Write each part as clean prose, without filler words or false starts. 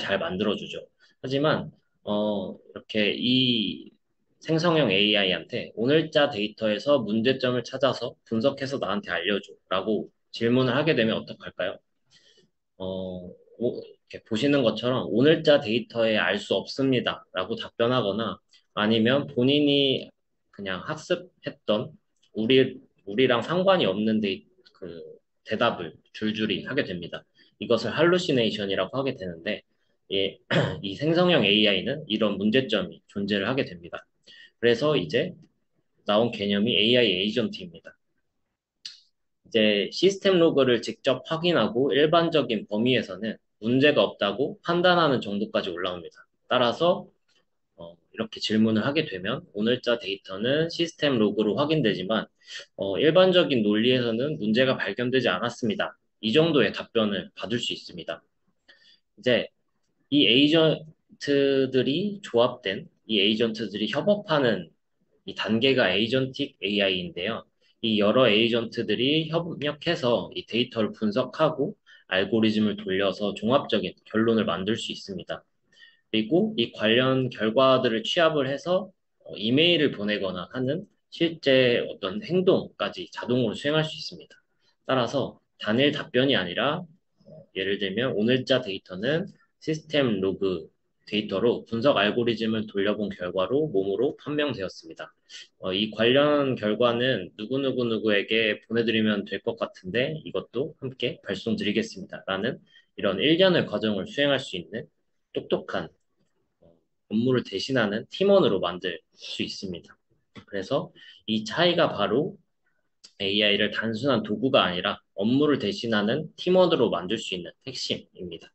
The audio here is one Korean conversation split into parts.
잘 만들어주죠. 하지만 이렇게 이 생성형 AI한테 오늘자 데이터에서 문제점을 찾아서 분석해서 나한테 알려줘 라고 질문을 하게 되면 어떡할까요? 이렇게 보시는 것처럼 오늘자 데이터에 알 수 없습니다 라고 답변하거나 아니면 본인이 그냥 학습했던 우리랑 상관이 없는 그 대답을 줄줄이 하게 됩니다. 이것을 할루시네이션이라고 하게 되는데 예, 이 생성형 AI는 이런 문제점이 존재를 하게 됩니다. 그래서 이제 나온 개념이 AI 에이전트입니다. 이제 시스템 로그를 직접 확인하고 일반적인 범위에서는 문제가 없다고 판단하는 정도까지 올라옵니다. 따라서 이렇게 질문을 하게 되면 오늘자 데이터는 시스템 로그로 확인되지만 일반적인 논리에서는 문제가 발견되지 않았습니다. 이 정도의 답변을 받을 수 있습니다. 이제 이 에이전트들이 조합된 이 에이전트들이 협업하는 이 단계가 에이전틱 AI인데요. 이 여러 에이전트들이 협력해서 이 데이터를 분석하고 알고리즘을 돌려서 종합적인 결론을 만들 수 있습니다. 그리고 이 관련 결과들을 취합을 해서 이메일을 보내거나 하는 실제 어떤 행동까지 자동으로 수행할 수 있습니다. 따라서 단일 답변이 아니라 예를 들면 오늘자 데이터는 시스템 로그 데이터로 분석 알고리즘을 돌려본 결과로 몸으로 판명되었습니다. 이 관련 결과는 누구누구누구에게 보내드리면 될 것 같은데 이것도 함께 발송드리겠습니다. 라는 이런 일련의 과정을 수행할 수 있는 똑똑한 업무를 대신하는 팀원으로 만들 수 있습니다. 그래서 이 차이가 바로 AI를 단순한 도구가 아니라 업무를 대신하는 팀원으로 만들 수 있는 핵심입니다.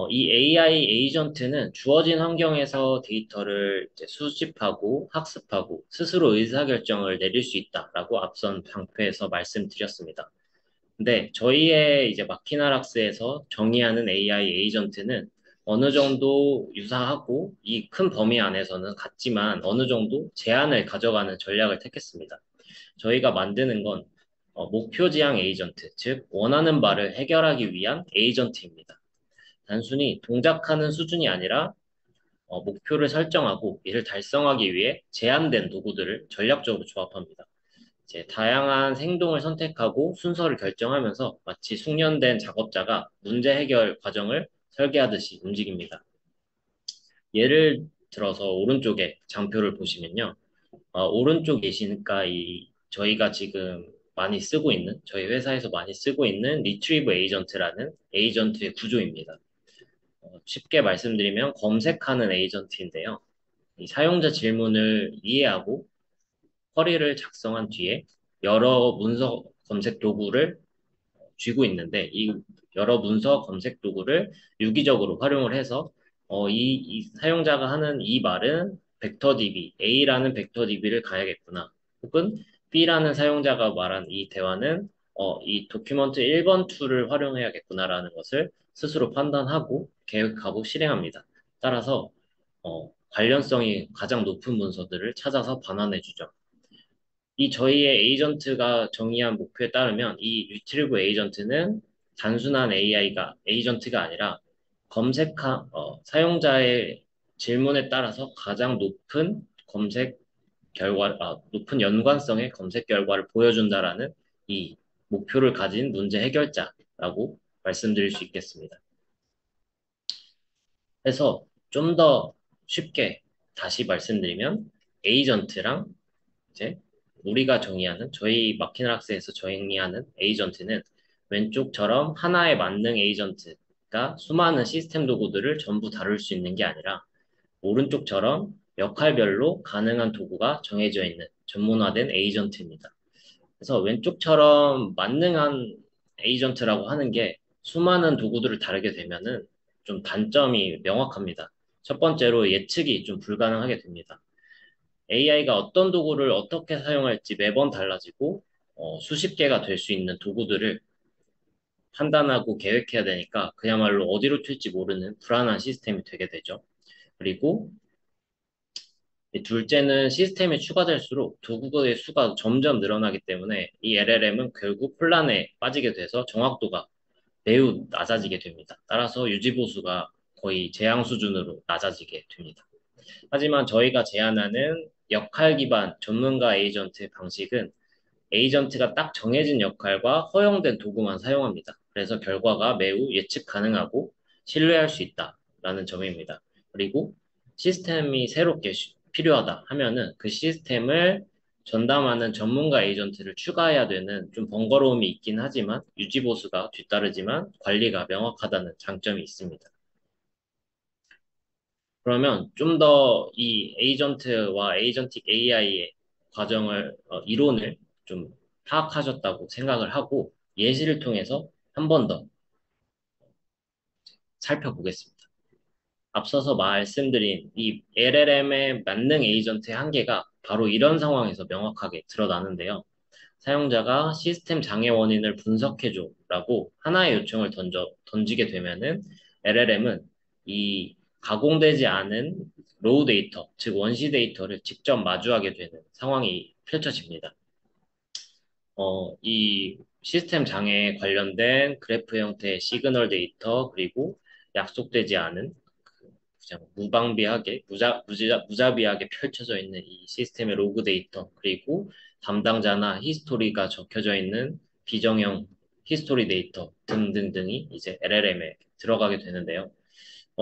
이 AI 에이전트는 주어진 환경에서 데이터를 이제 수집하고 학습하고 스스로 의사결정을 내릴 수 있다라고 앞선 방표에서 말씀드렸습니다. 근데 저희의 이제 마키나락스에서 정의하는 AI 에이전트는 어느 정도 유사하고 이 큰 범위 안에서는 같지만 어느 정도 제한을 가져가는 전략을 택했습니다. 저희가 만드는 건 목표 지향 에이전트, 즉 원하는 바를 해결하기 위한 에이전트입니다. 단순히 동작하는 수준이 아니라 목표를 설정하고 이를 달성하기 위해 제한된 도구들을 전략적으로 조합합니다. 이제 다양한 행동을 선택하고 순서를 결정하면서 마치 숙련된 작업자가 문제 해결 과정을 설계하듯이 움직입니다. 예를 들어서 오른쪽에 장표를 보시면요. 오른쪽 예시니까 저희가 지금 많이 쓰고 있는, 저희 회사에서 많이 쓰고 있는 리트리브 에이전트라는 에이전트의 구조입니다. 쉽게 말씀드리면 검색하는 에이전트인데요. 이 사용자 질문을 이해하고 쿼리를 작성한 뒤에 여러 문서 검색 도구를 쥐고 있는데 이 여러 문서 검색 도구를 유기적으로 활용을 해서 이 사용자가 하는 이 말은 벡터 DB, A라는 벡터 DB를 가야겠구나. 혹은 B라는 사용자가 말한 이 대화는 이 도큐먼트 1번 툴을 활용해야겠구나라는 것을 스스로 판단하고 계획하고 실행합니다. 따라서 관련성이 가장 높은 문서들을 찾아서 반환해주죠. 이 저희의 에이전트가 정의한 목표에 따르면 이 리트리브 에이전트는 단순한 에이전트가 아니라 사용자의 질문에 따라서 가장 높은 높은 연관성의 검색 결과를 보여준다라는 이 목표를 가진 문제 해결자라고 말씀드릴 수 있겠습니다. 그래서 좀 더 쉽게 다시 말씀드리면 에이전트랑 이제 우리가 정의하는 저희 마키나락스에서 정의하는 에이전트는 왼쪽처럼 하나의 만능 에이전트가 수많은 시스템 도구들을 전부 다룰 수 있는 게 아니라 오른쪽처럼 역할별로 가능한 도구가 정해져 있는 전문화된 에이전트입니다. 그래서 왼쪽처럼 만능한 에이전트라고 하는 게 수많은 도구들을 다루게 되면은 좀 단점이 명확합니다. 첫 번째로 예측이 좀 불가능하게 됩니다. AI가 어떤 도구를 어떻게 사용할지 매번 달라지고 수십 개가 될 수 있는 도구들을 판단하고 계획해야 되니까 그야말로 어디로 튈지 모르는 불안한 시스템이 되게 되죠. 그리고 둘째는 시스템이 추가될수록 도구의 수가 점점 늘어나기 때문에 이 LLM은 결국 혼란에 빠지게 돼서 정확도가 매우 낮아지게 됩니다. 따라서 유지보수가 거의 재앙 수준으로 낮아지게 됩니다. 하지만 저희가 제안하는 역할 기반 전문가 에이전트 방식은 에이전트가 딱 정해진 역할과 허용된 도구만 사용합니다. 그래서 결과가 매우 예측 가능하고 신뢰할 수 있다라는 점입니다. 그리고 시스템이 새롭게 필요하다 하면은 그 시스템을 전담하는 전문가 에이전트를 추가해야 되는 좀 번거로움이 있긴 하지만 유지 보수가 뒤따르지만 관리가 명확하다는 장점이 있습니다. 그러면 좀 더 이 에이전트와 에이전틱 AI의 이론을 좀 파악하셨다고 생각을 하고 예시를 통해서 한 번 더 살펴보겠습니다. 앞서서 말씀드린 이 LLM의 만능 에이전트의 한계가 바로 이런 상황에서 명확하게 드러나는데요. 사용자가 시스템 장애 원인을 분석해줘라고 하나의 요청을 던지게 되면은 LLM은 이 가공되지 않은 로우 데이터, 즉 원시 데이터를 직접 마주하게 되는 상황이 펼쳐집니다. 이 시스템 장애에 관련된 그래프 형태의 시그널 데이터, 그리고 약속되지 않은 그냥 무방비하게, 무자비하게 펼쳐져 있는 이 시스템의 로그 데이터, 그리고 담당자나 히스토리가 적혀져 있는 비정형 히스토리 데이터 등등등이 이제 LLM에 들어가게 되는데요.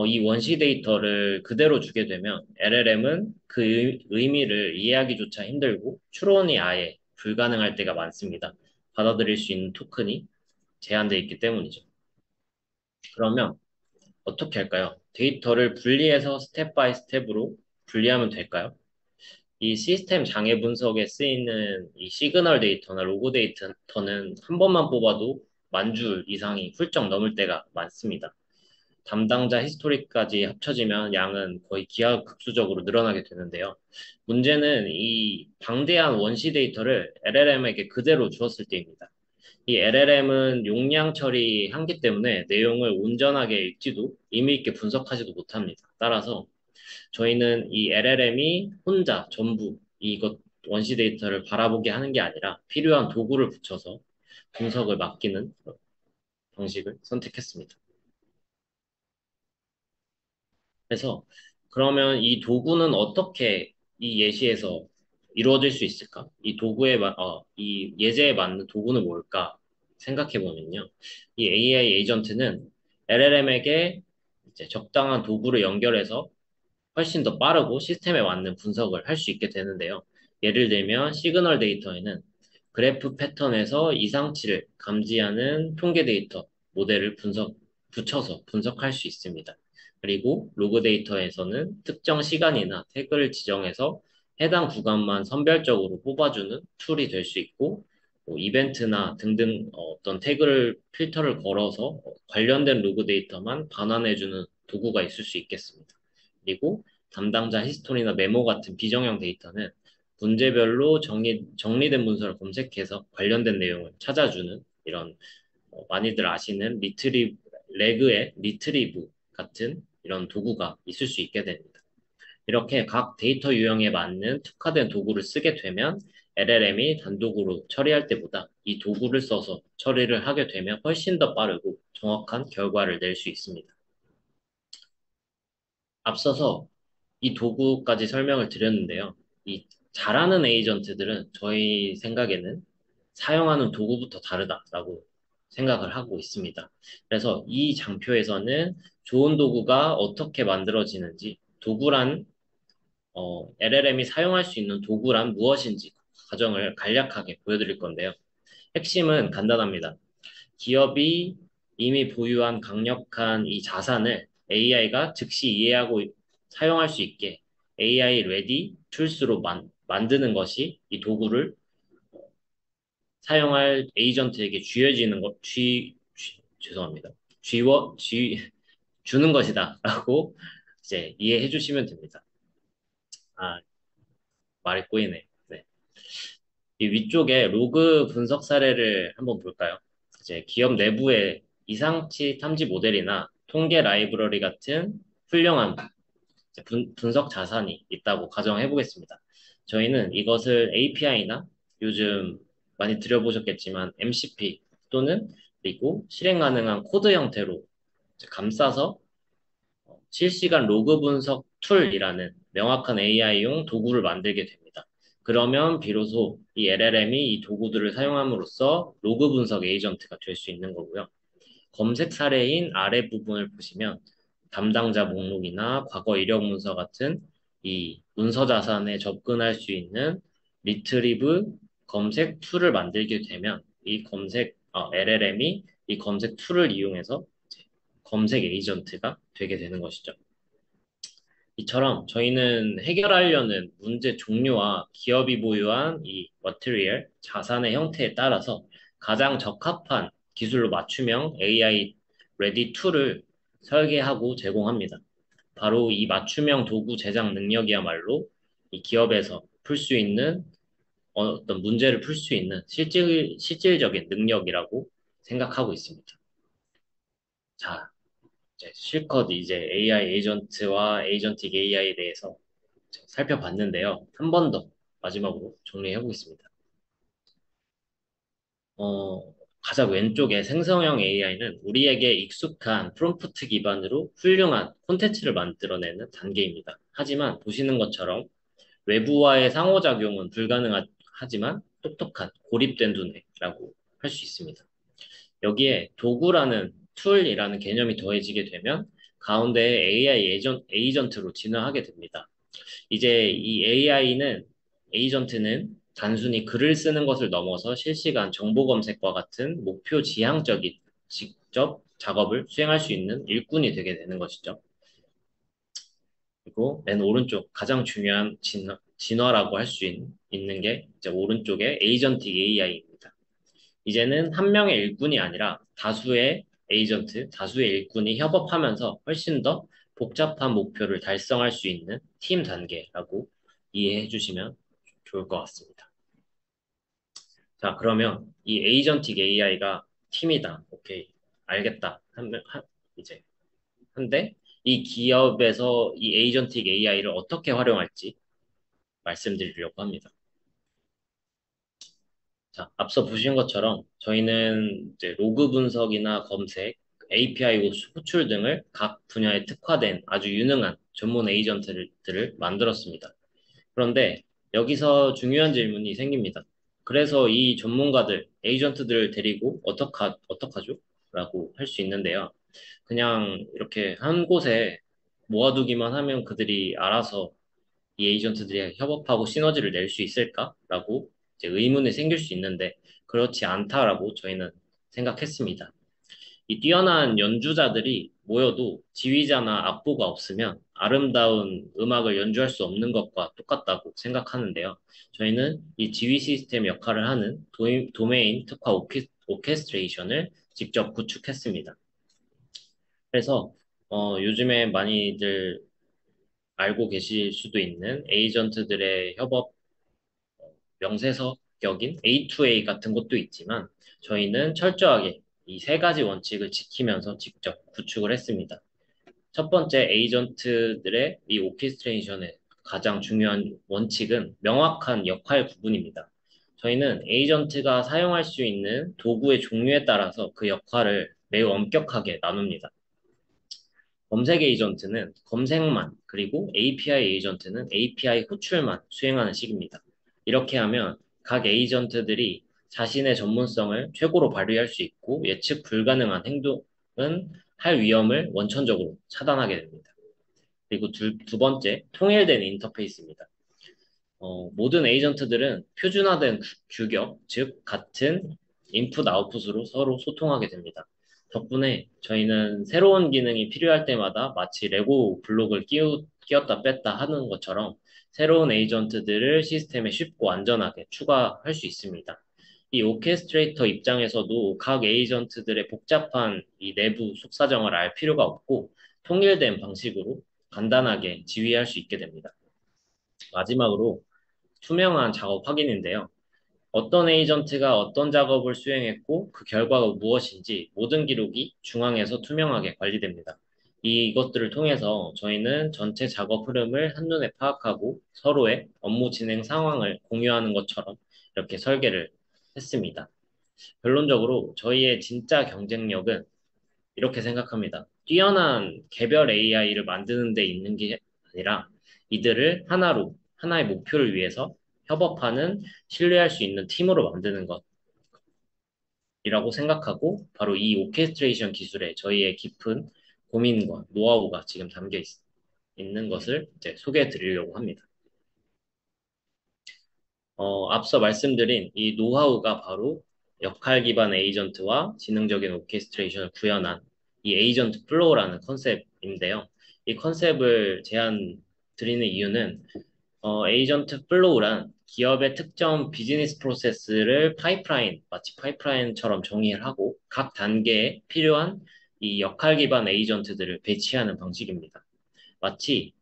이 원시 데이터를 그대로 주게 되면 LLM은 그 의미를 이해하기조차 힘들고 추론이 아예 불가능할 때가 많습니다. 받아들일 수 있는 토큰이 제한되어 있기 때문이죠. 그러면 어떻게 할까요? 데이터를 분리해서 스텝 바이 스텝으로 분리하면 될까요? 이 시스템 장애 분석에 쓰이는 이 시그널 데이터나 로그 데이터는 한 번만 뽑아도 10,000줄 이상이 훌쩍 넘을 때가 많습니다. 담당자 히스토리까지 합쳐지면 양은 거의 기하급수적으로 늘어나게 되는데요. 문제는 이 방대한 원시 데이터를 LLM에게 그대로 주었을 때입니다. 이 LLM은 용량 처리 한계 때문에 내용을 온전하게 읽지도 의미 있게 분석하지도 못합니다. 따라서 저희는 이 LLM이 혼자 전부 이것 원시 데이터를 바라보게 하는 게 아니라 필요한 도구를 붙여서 분석을 맡기는 방식을 선택했습니다. 그래서 그러면 이 도구는 어떻게 이 예시에서 이루어질 수 있을까? 이 예제에 맞는 도구는 뭘까? 생각해 보면요. 이 AI 에이전트는 LLM에게 이제 적당한 도구를 연결해서 훨씬 더 빠르고 시스템에 맞는 분석을 할 수 있게 되는데요. 예를 들면 시그널 데이터에는 그래프 패턴에서 이상치를 감지하는 통계 데이터 모델을 붙여서 분석할 수 있습니다. 그리고 로그 데이터에서는 특정 시간이나 태그를 지정해서 해당 구간만 선별적으로 뽑아주는 툴이 될 수 있고, 뭐 이벤트나 등등 어떤 태그를 필터를 걸어서 관련된 로그 데이터만 반환해주는 도구가 있을 수 있겠습니다. 그리고 담당자 히스토리나 메모 같은 비정형 데이터는 문제별로 정리된 문서를 검색해서 관련된 내용을 찾아주는 이런 많이들 아시는 레그의 리트리브 같은 이런 도구가 있을 수 있게 됩니다. 이렇게 각 데이터 유형에 맞는 특화된 도구를 쓰게 되면 LLM이 단독으로 처리할 때보다 이 도구를 써서 처리를 하게 되면 훨씬 더 빠르고 정확한 결과를 낼 수 있습니다. 앞서서 이 도구까지 설명을 드렸는데요. 이 잘하는 에이전트들은 저희 생각에는 사용하는 도구부터 다르다라고 생각을 하고 있습니다. 그래서 이 장표에서는 좋은 도구가 어떻게 만들어지는지, LLM이 사용할 수 있는 도구란 무엇인지 과정을 간략하게 보여드릴 건데요. 핵심은 간단합니다. 기업이 이미 보유한 강력한 이 자산을 AI가 즉시 이해하고 사용할 수 있게 AI 레디 툴스로 만드는 것이 이 도구를 사용할 에이전트에게 죄송합니다. 주는 것이다라고 이제 이해해 주시면 됩니다. 아, 말이 꼬이네. 네. 이 위쪽에 로그 분석 사례를 한번 볼까요? 이제 기업 내부의 이상치 탐지 모델이나 통계 라이브러리 같은 훌륭한 분석 자산이 있다고 가정해 보겠습니다. 저희는 이것을 API나 요즘 많이 들여보셨겠지만 MCP 또는 그리고 실행 가능한 코드 형태로 이제 감싸서 실시간 로그 분석 툴이라는 명확한 AI용 도구를 만들게 됩니다. 그러면 비로소 이 LLM이 이 도구들을 사용함으로써 로그 분석 에이전트가 될 수 있는 거고요. 검색 사례인 아래 부분을 보시면 담당자 목록이나 과거 이력 문서 같은 이 문서 자산에 접근할 수 있는 리트리브 검색 툴을 만들게 되면 이 LLM이 이 검색 툴을 이용해서 이제 검색 에이전트가 되게 되는 것이죠. 이처럼 저희는 해결하려는 문제 종류와 기업이 보유한 이 머티리얼, 자산의 형태에 따라서 가장 적합한 기술로 맞춤형 AI 레디 툴을 설계하고 제공합니다. 바로 이 맞춤형 도구 제작 능력이야말로 이 기업에서 풀 수 있는 어떤 문제를 풀 수 있는 실질적인 능력이라고 생각하고 있습니다. 자, 이제 실컷 이제 AI 에이전트와 에이전틱 AI에 대해서 살펴봤는데요. 한 번 더 마지막으로 정리해 보겠습니다. 가장 왼쪽에 생성형 AI는 우리에게 익숙한 프롬프트 기반으로 훌륭한 콘텐츠를 만들어내는 단계입니다. 하지만 보시는 것처럼 외부와의 상호작용은 불가능하지만 똑똑한 고립된 두뇌라고 할 수 있습니다. 여기에 도구라는 툴이라는 개념이 더해지게 되면 가운데에 AI 에이전트로 진화하게 됩니다. 이제 이 에이전트는 단순히 글을 쓰는 것을 넘어서 실시간 정보 검색과 같은 목표 지향적인 직접 작업을 수행할 수 있는 일꾼이 되게 되는 것이죠. 그리고 맨 오른쪽 가장 중요한 진화라고 할 수 있는 게 이제 오른쪽에 에이전틱 AI입니다. 이제는 한 명의 일꾼이 아니라 다수의 일꾼이 협업하면서 훨씬 더 복잡한 목표를 달성할 수 있는 팀 단계라고 이해해 주시면 좋을 것 같습니다. 자, 그러면 이 에이전틱 AI가 팀이다. 오케이. 알겠다. 이제. 근데 이 기업에서 이 에이전틱 AI를 어떻게 활용할지 말씀드리려고 합니다. 자, 앞서 보신 것처럼 저희는 이제 로그 분석이나 검색, API 호출 등을 각 분야에 특화된 아주 유능한 전문 에이전트들을 만들었습니다. 그런데 여기서 중요한 질문이 생깁니다. 그래서 이 전문가들, 에이전트들을 데리고 어떡하죠? 라고 할 수 있는데요. 그냥 이렇게 한 곳에 모아두기만 하면 그들이 알아서 이 에이전트들이 협업하고 시너지를 낼 수 있을까라고 이제 의문이 생길 수 있는데 그렇지 않다라고 저희는 생각했습니다. 이 뛰어난 연주자들이 모여도 지휘자나 악보가 없으면 아름다운 음악을 연주할 수 없는 것과 똑같다고 생각하는데요. 저희는 이 지휘 시스템 역할을 하는 도메인 특화 오케스트레이션을 직접 구축했습니다. 그래서 요즘에 많이들 알고 계실 수도 있는 에이전트들의 협업 명세서격인 A2A 같은 것도 있지만 저희는 철저하게 이 세 가지 원칙을 지키면서 직접 구축을 했습니다. 첫 번째 에이전트들의 이 오케스트레이션의 가장 중요한 원칙은 명확한 역할 구분입니다. 저희는 에이전트가 사용할 수 있는 도구의 종류에 따라서 그 역할을 매우 엄격하게 나눕니다. 검색 에이전트는 검색만, 그리고 API 에이전트는 API 호출만 수행하는 식입니다. 이렇게 하면 각 에이전트들이 자신의 전문성을 최고로 발휘할 수 있고 예측 불가능한 행동은 할 위험을 원천적으로 차단하게 됩니다. 그리고 두 번째, 통일된 인터페이스입니다. 모든 에이전트들은 표준화된 규격, 즉 같은 인풋 아웃풋으로 서로 소통하게 됩니다. 덕분에 저희는 새로운 기능이 필요할 때마다 마치 레고 블록을 끼웠다 뺐다 하는 것처럼 새로운 에이전트들을 시스템에 쉽고 안전하게 추가할 수 있습니다. 이 오케스트레이터 입장에서도 각 에이전트들의 복잡한 이 내부 속사정을 알 필요가 없고 통일된 방식으로 간단하게 지휘할 수 있게 됩니다. 마지막으로 투명한 작업 확인인데요. 어떤 에이전트가 어떤 작업을 수행했고 그 결과가 무엇인지 모든 기록이 중앙에서 투명하게 관리됩니다. 이것들을 통해서 저희는 전체 작업 흐름을 한눈에 파악하고 서로의 업무 진행 상황을 공유하는 것처럼 이렇게 설계를 했습니다. 결론적으로 저희의 진짜 경쟁력은 이렇게 생각합니다. 뛰어난 개별 AI를 만드는 데 있는 게 아니라 이들을 하나의 목표를 위해서 협업하는 신뢰할 수 있는 팀으로 만드는 것이라고 생각하고 바로 이 오케스트레이션 기술에 저희의 깊은 고민과 노하우가 지금 있는 것을 이제 소개해 드리려고 합니다. 앞서 말씀드린 이 노하우가 바로 역할 기반 에이전트와 지능적인 오케스트레이션을 구현한 이 에이전트 플로우라는 컨셉인데요. 이 컨셉을 제안 드리는 이유는 에이전트 플로우란 기업의 특정 비즈니스 프로세스를 마치 파이프라인처럼 정의를 하고 각 단계에 필요한 이 역할 기반 에이전트들을 배치하는 방식입니다. 마치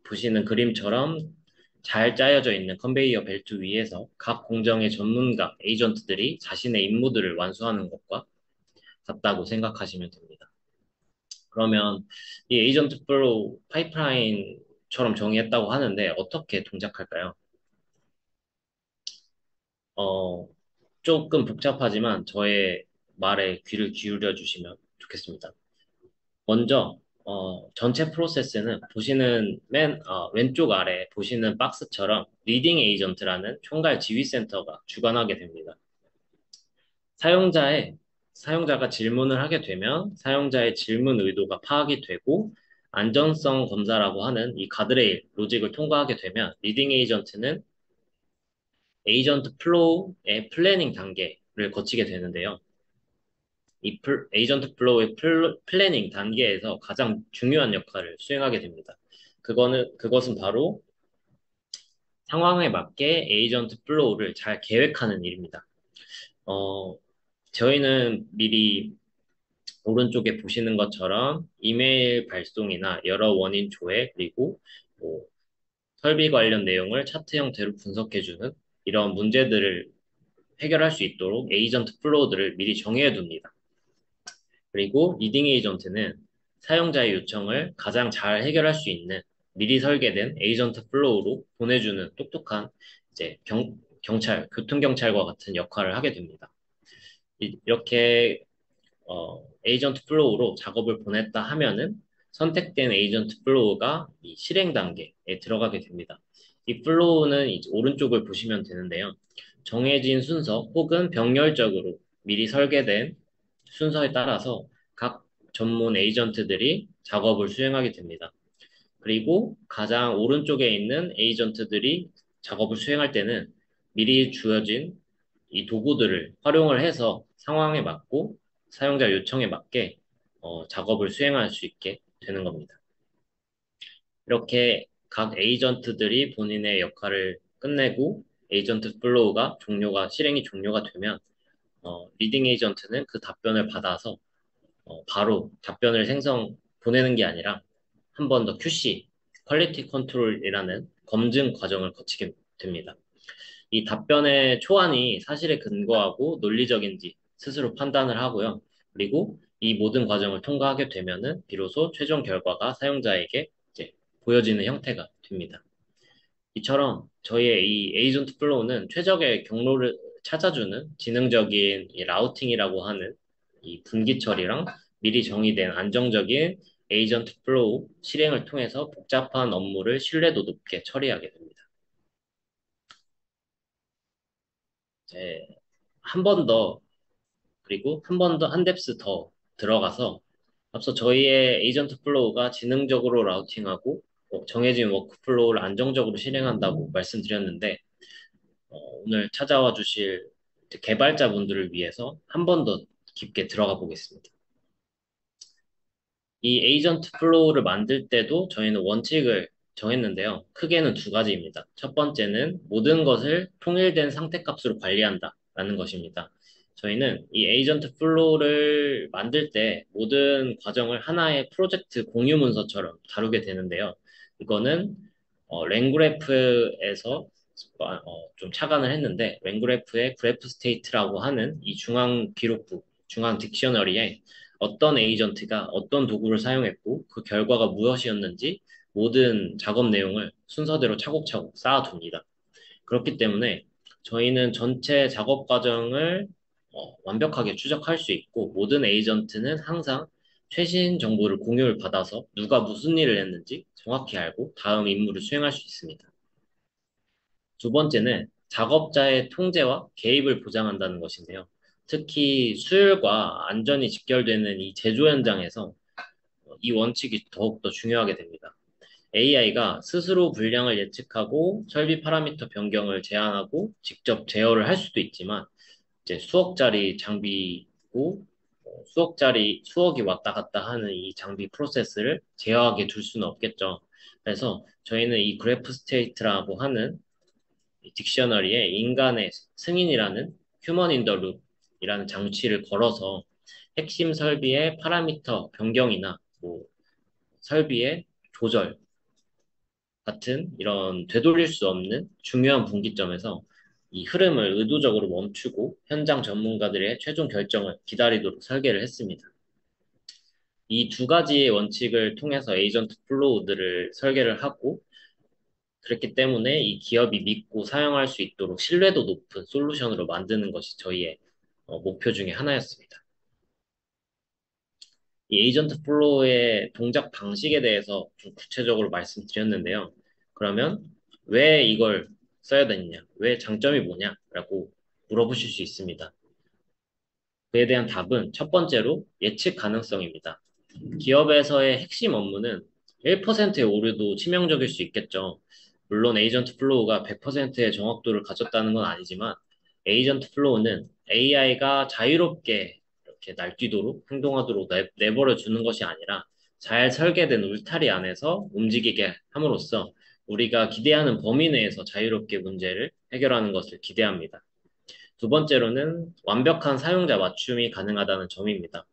보시는 그림처럼 잘 짜여져 있는 컨베이어 벨트 위에서 각 공정의 전문가, 에이전트들이 자신의 임무들을 완수하는 것과 같다고 생각하시면 됩니다. 그러면 이 에이전트 플로우 파이프라인처럼 정의했다고 하는데 어떻게 동작할까요? 어, 조금 복잡하지만 저의 말에 귀를 기울여 주시면 좋겠습니다. 먼저 전체 프로세스는 보시는 왼쪽 아래 보시는 박스처럼 리딩 에이전트라는 총괄 지휘센터가 주관하게 됩니다. 사용자의 사용자가 질문을 하게 되면 사용자의 질문 의도가 파악이 되고 안전성 검사라고 하는 이 가드레일 로직을 통과하게 되면 리딩 에이전트는 에이전트 플로우의 플래닝 단계를 거치게 되는데요. 에이전트 플로우의 플래닝 단계에서 가장 중요한 역할을 수행하게 됩니다. 그것은 바로 상황에 맞게 에이전트 플로우를 잘 계획하는 일입니다. 어, 저희는 미리 오른쪽에 보시는 것처럼 이메일 발송이나 여러 원인 조회, 그리고 뭐 설비 관련 내용을 차트 형태로 분석해주는 이런 문제들을 해결할 수 있도록 에이전트 플로우들을 미리 정해 둡니다. 그리고 리딩 에이전트는 사용자의 요청을 가장 잘 해결할 수 있는 미리 설계된 에이전트 플로우로 보내주는 똑똑한 이제 교통경찰과 같은 역할을 하게 됩니다. 이렇게 에이전트 플로우로 작업을 보냈다 하면은 선택된 에이전트 플로우가 이 실행 단계에 들어가게 됩니다. 이 플로우는 이제 오른쪽을 보시면 되는데요. 정해진 순서 혹은 병렬적으로 미리 설계된 순서에 따라서 각 전문 에이전트들이 작업을 수행하게 됩니다. 그리고 가장 오른쪽에 있는 에이전트들이 작업을 수행할 때는 미리 주어진 이 도구들을 활용을 해서 상황에 맞고 사용자 요청에 맞게 작업을 수행할 수 있게 되는 겁니다. 이렇게 각 에이전트들이 본인의 역할을 끝내고 에이전트 플로우가 실행이 종료가 되면 리딩 에이전트는 그 답변을 받아서 바로 답변을 보내는 게 아니라 한 번 더 QC, 퀄리티 컨트롤이라는 검증 과정을 거치게 됩니다. 이 답변의 초안이 사실에 근거하고 논리적인지 스스로 판단을 하고요. 그리고 이 모든 과정을 통과하게 되면은 비로소 최종 결과가 사용자에게 이제 보여지는 형태가 됩니다. 이처럼 저희의 이 에이전트 플로우는 최적의 경로를 찾아주는 지능적인 이 라우팅이라고 하는 이 분기 처리랑 미리 정의된 안정적인 에이전트 플로우 실행을 통해서 복잡한 업무를 신뢰도 높게 처리하게 됩니다. 이제 한 번 더, 그리고 한 번 더, 한 뎁스 더 들어가서 앞서 저희의 에이전트 플로우가 지능적으로 라우팅하고 정해진 워크플로우를 안정적으로 실행한다고 말씀드렸는데 오늘 찾아와 주실 개발자분들을 위해서 한 번 더 깊게 들어가 보겠습니다. 이 에이전트 플로우를 만들 때도 저희는 원칙을 정했는데요. 크게는 두 가지입니다. 첫 번째는 모든 것을 통일된 상태값으로 관리한다라는 것입니다. 저희는 이 에이전트 플로우를 만들 때 모든 과정을 하나의 프로젝트 공유 문서처럼 다루게 되는데요. 이거는 랭그래프에서 좀 착안을 했는데 랭그래프의 그래프 스테이트라고 하는 이 중앙 기록부, 중앙 딕셔너리에 어떤 에이전트가 어떤 도구를 사용했고 그 결과가 무엇이었는지 모든 작업 내용을 순서대로 차곡차곡 쌓아둡니다. 그렇기 때문에 저희는 전체 작업 과정을 완벽하게 추적할 수 있고 모든 에이전트는 항상 최신 정보를 공유를 받아서 누가 무슨 일을 했는지 정확히 알고 다음 임무를 수행할 수 있습니다. 두 번째는 작업자의 통제와 개입을 보장한다는 것인데요. 특히 수율과 안전이 직결되는 이 제조 현장에서 이 원칙이 더욱더 중요하게 됩니다. AI가 스스로 분량을 예측하고 설비 파라미터 변경을 제한하고 직접 제어를 할 수도 있지만 이제 수억짜리 장비고 수억이 왔다 갔다 하는 이 장비 프로세스를 제어하게 둘 수는 없겠죠. 그래서 저희는 이 그래프 스테이트라고 하는 이 딕셔너리에 인간의 승인이라는 휴먼 인 더 룹이라는 장치를 걸어서 핵심 설비의 파라미터 변경이나 뭐 설비의 조절 같은 이런 되돌릴 수 없는 중요한 분기점에서 이 흐름을 의도적으로 멈추고 현장 전문가들의 최종 결정을 기다리도록 설계를 했습니다. 이 두 가지의 원칙을 통해서 에이전트 플로우들을 설계를 하고 그렇기 때문에 이 기업이 믿고 사용할 수 있도록 신뢰도 높은 솔루션으로 만드는 것이 저희의 목표 중에 하나였습니다. 이 에이전트 플로우의 동작 방식에 대해서 좀 구체적으로 말씀드렸는데요. 그러면 왜 이걸 써야 되느냐? 왜 장점이 뭐냐?라고 물어보실 수 있습니다. 그에 대한 답은 첫 번째로 예측 가능성입니다. 기업에서의 핵심 업무는 1%의 오류도 치명적일 수 있겠죠. 물론 에이전트 플로우가 100%의 정확도를 가졌다는 건 아니지만 에이전트 플로우는 AI가 자유롭게 이렇게 날뛰도록 행동하도록 내버려 주는 것이 아니라 잘 설계된 울타리 안에서 움직이게 함으로써 우리가 기대하는 범위 내에서 자유롭게 문제를 해결하는 것을 기대합니다. 두 번째로는 완벽한 사용자 맞춤이 가능하다는 점입니다.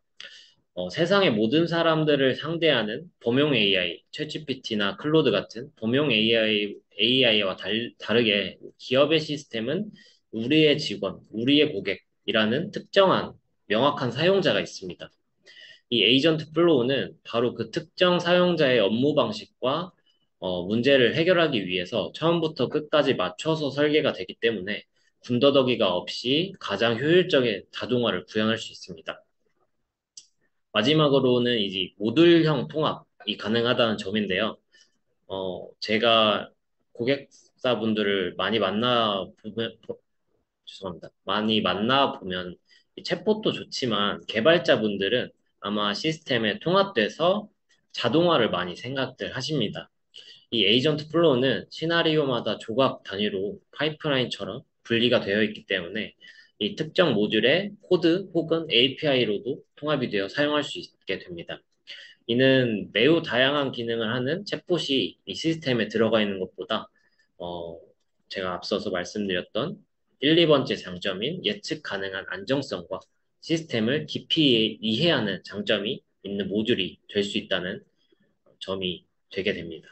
세상의 모든 사람들을 상대하는 범용 AI, 챗GPT나 클로드 같은 범용 AI와 다르게 기업의 시스템은 우리의 직원, 우리의 고객이라는 특정한 명확한 사용자가 있습니다. 이 에이전트 플로우는 바로 그 특정 사용자의 업무 방식과 문제를 해결하기 위해서 처음부터 끝까지 맞춰서 설계가 되기 때문에 군더더기가 없이 가장 효율적인 자동화를 구현할 수 있습니다. 마지막으로는 이제 모듈형 통합이 가능하다는 점인데요. 제가 고객사분들을 많이 죄송합니다. 많이 만나보면 이 챗봇도 좋지만 개발자분들은 아마 시스템에 통합돼서 자동화를 많이 생각들 하십니다. 이 에이전트 플로우는 시나리오마다 조각 단위로 파이프라인처럼 분리가 되어 있기 때문에 이 특정 모듈의 코드 혹은 API로도 통합이 되어 사용할 수 있게 됩니다. 이는 매우 다양한 기능을 하는 챗봇이 이 시스템에 들어가 있는 것보다 어, 제가 앞서서 말씀드렸던 1, 2번째 장점인 예측 가능한 안정성과 시스템을 깊이 이해하는 장점이 있는 모듈이 될 수 있다는 점이 되게 됩니다.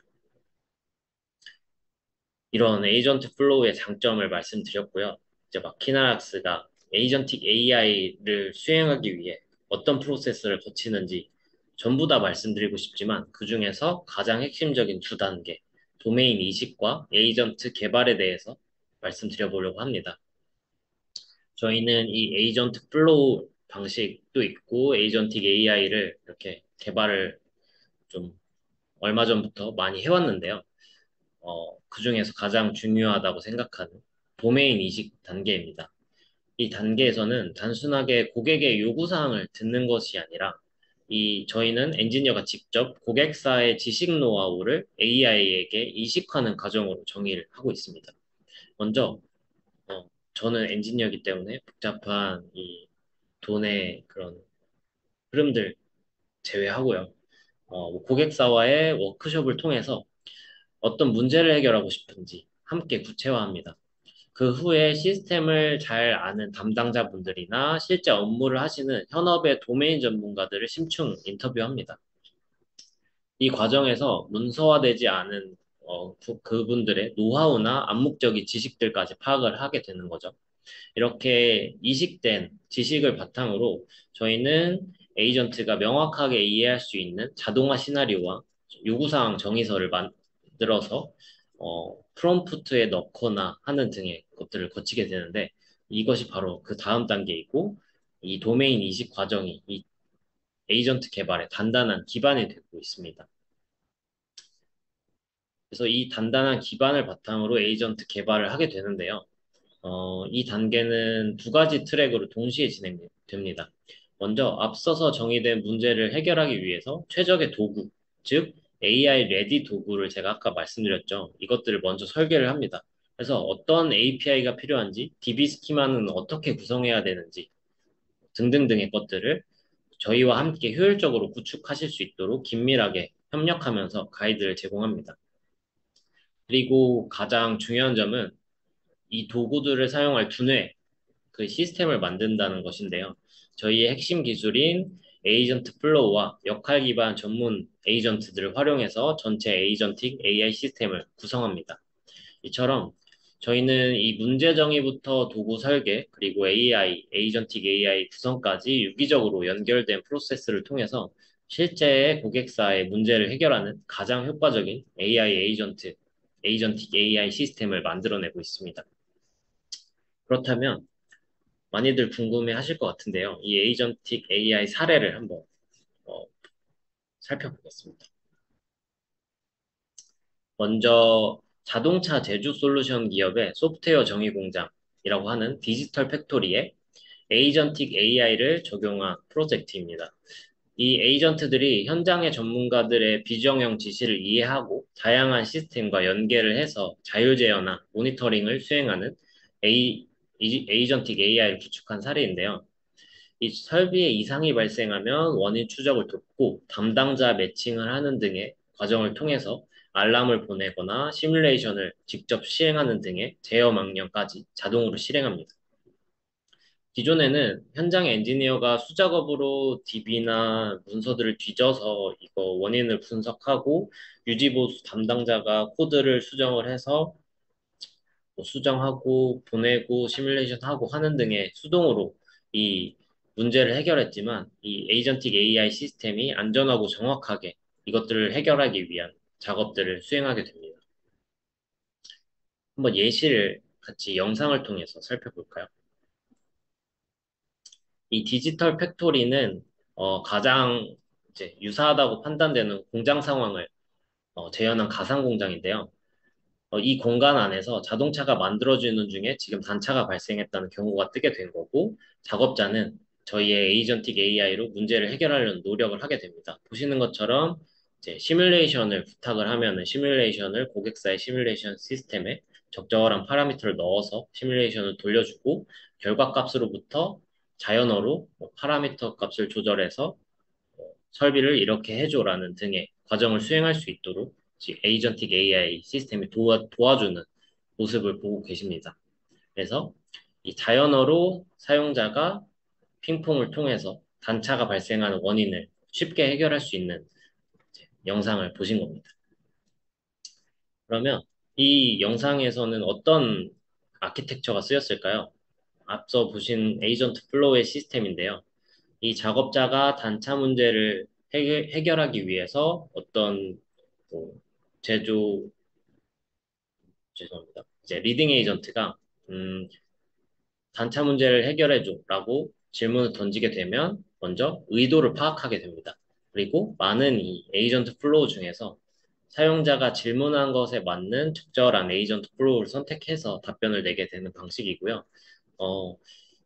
이런 에이전트 플로우의 장점을 말씀드렸고요. 이제 마키나락스가 에이전틱 AI를 수행하기 위해 어떤 프로세스를 거치는지 전부 다 말씀드리고 싶지만 그 중에서 가장 핵심적인 두 단계, 도메인 이식과 에이전트 개발에 대해서 말씀드려보려고 합니다. 저희는 이 에이전트 플로우 방식도 있고 에이전틱 AI를 이렇게 개발을 좀 얼마 전부터 많이 해왔는데요. 그 중에서 가장 중요하다고 생각하는 도메인 이식 단계입니다. 이 단계에서는 단순하게 고객의 요구사항을 듣는 것이 아니라 저희는 엔지니어가 직접 고객사의 지식 노하우를 AI에게 이식하는 과정으로 정의를 하고 있습니다. 먼저, 저는 엔지니어이기 때문에 복잡한 이 돈의 그런 흐름들 제외하고요. 뭐 고객사와의 워크숍을 통해서 어떤 문제를 해결하고 싶은지 함께 구체화합니다. 그 후에 시스템을 잘 아는 담당자분들이나 실제 업무를 하시는 현업의 도메인 전문가들을 심층 인터뷰합니다. 이 과정에서 문서화되지 않은 그분들의 노하우나 암묵적인 지식들까지 파악을 하게 되는 거죠. 이렇게 이식된 지식을 바탕으로 저희는 에이전트가 명확하게 이해할 수 있는 자동화 시나리오와 요구사항 정의서를 만들어서 프롬프트에 넣거나 하는 등의 것들을 거치게 되는데 이것이 바로 그 다음 단계이고 이 도메인 이식 과정이 이 에이전트 개발의 단단한 기반이 되고 있습니다. 그래서 이 단단한 기반을 바탕으로 에이전트 개발을 하게 되는데요. 이 단계는 두 가지 트랙으로 동시에 진행됩니다. 먼저 앞서서 정의된 문제를 해결하기 위해서 최적의 도구, 즉 AI 레디 도구를 제가 아까 말씀드렸죠. 이것들을 먼저 설계를 합니다. 그래서 어떤 API가 필요한지, DB 스키마는 어떻게 구성해야 되는지 등등등의 것들을 저희와 함께 효율적으로 구축하실 수 있도록 긴밀하게 협력하면서 가이드를 제공합니다. 그리고 가장 중요한 점은 이 도구들을 사용할 두뇌, 그 시스템을 만든다는 것인데요. 저희의 핵심 기술인 에이전트 플로우와 역할 기반 전문 에이전트들을 활용해서 전체 에이전틱 AI 시스템을 구성합니다. 이처럼 저희는 이 문제 정의부터 도구 설계, 그리고 AI, 에이전틱 AI 구성까지 유기적으로 연결된 프로세스를 통해서 실제 고객사의 문제를 해결하는 가장 효과적인 AI 에이전트, 에이전틱 AI 시스템을 만들어내고 있습니다. 그렇다면 많이들 궁금해 하실 것 같은데요. 이 에이전틱 AI 사례를 한번 어, 살펴보겠습니다. 먼저 자동차 제조 솔루션 기업의 소프트웨어 정의 공장이라고 하는 디지털 팩토리에 에이전틱 AI를 적용한 프로젝트입니다. 이 에이전트들이 현장의 전문가들의 비정형 지시를 이해하고 다양한 시스템과 연계를 해서 자율 제어나 모니터링을 수행하는 에이전틱 AI를 구축한 사례인데요. 이 설비에 이상이 발생하면 원인 추적을 돕고 담당자 매칭을 하는 등의 과정을 통해서 알람을 보내거나 시뮬레이션을 직접 시행하는 등의 제어 명령까지 자동으로 실행합니다. 기존에는 현장 엔지니어가 수작업으로 DB나 문서들을 뒤져서 이거 원인을 분석하고 유지보수 담당자가 코드를 수정을 해서 뭐 수정하고 보내고 시뮬레이션하고 하는 등의 수동으로 이 문제를 해결했지만 이 에이전틱 AI 시스템이 안전하고 정확하게 이것들을 해결하기 위한 작업들을 수행하게 됩니다. 한번 예시를 같이 영상을 통해서 살펴볼까요? 이 디지털 팩토리는 가장 이제 유사하다고 판단되는 공장 상황을 재현한 가상 공장인데요. 이 공간 안에서 자동차가 만들어지는 중에 지금 단차가 발생했다는 경고가 뜨게 된 거고, 작업자는 저희의 에이전틱 AI로 문제를 해결하려는 노력을 하게 됩니다. 보시는 것처럼 이제 시뮬레이션을 부탁을 하면은 시뮬레이션을 고객사의 시뮬레이션 시스템에 적절한 파라미터를 넣어서 시뮬레이션을 돌려주고 결과 값으로부터 자연어로 뭐 파라미터 값을 조절해서 설비를 이렇게 해줘라는 등의 과정을 수행할 수 있도록 에이전틱 AI 시스템이 도와주는 모습을 보고 계십니다. 그래서 이 자연어로 사용자가 핑퐁을 통해서 단차가 발생하는 원인을 쉽게 해결할 수 있는 영상을 보신 겁니다. 그러면 이 영상에서는 어떤 아키텍처가 쓰였을까요? 앞서 보신 에이전트 플로우의 시스템인데요. 이 작업자가 단차 문제를 해결하기 위해서 어떤 뭐 제조 죄송합니다. 이제 리딩 에이전트가 음, 단차 문제를 해결해줘라고 질문을 던지게 되면 먼저 의도를 파악하게 됩니다. 그리고 많은 이 에이전트 플로우 중에서 사용자가 질문한 것에 맞는 적절한 에이전트 플로우를 선택해서 답변을 내게 되는 방식이고요. 어,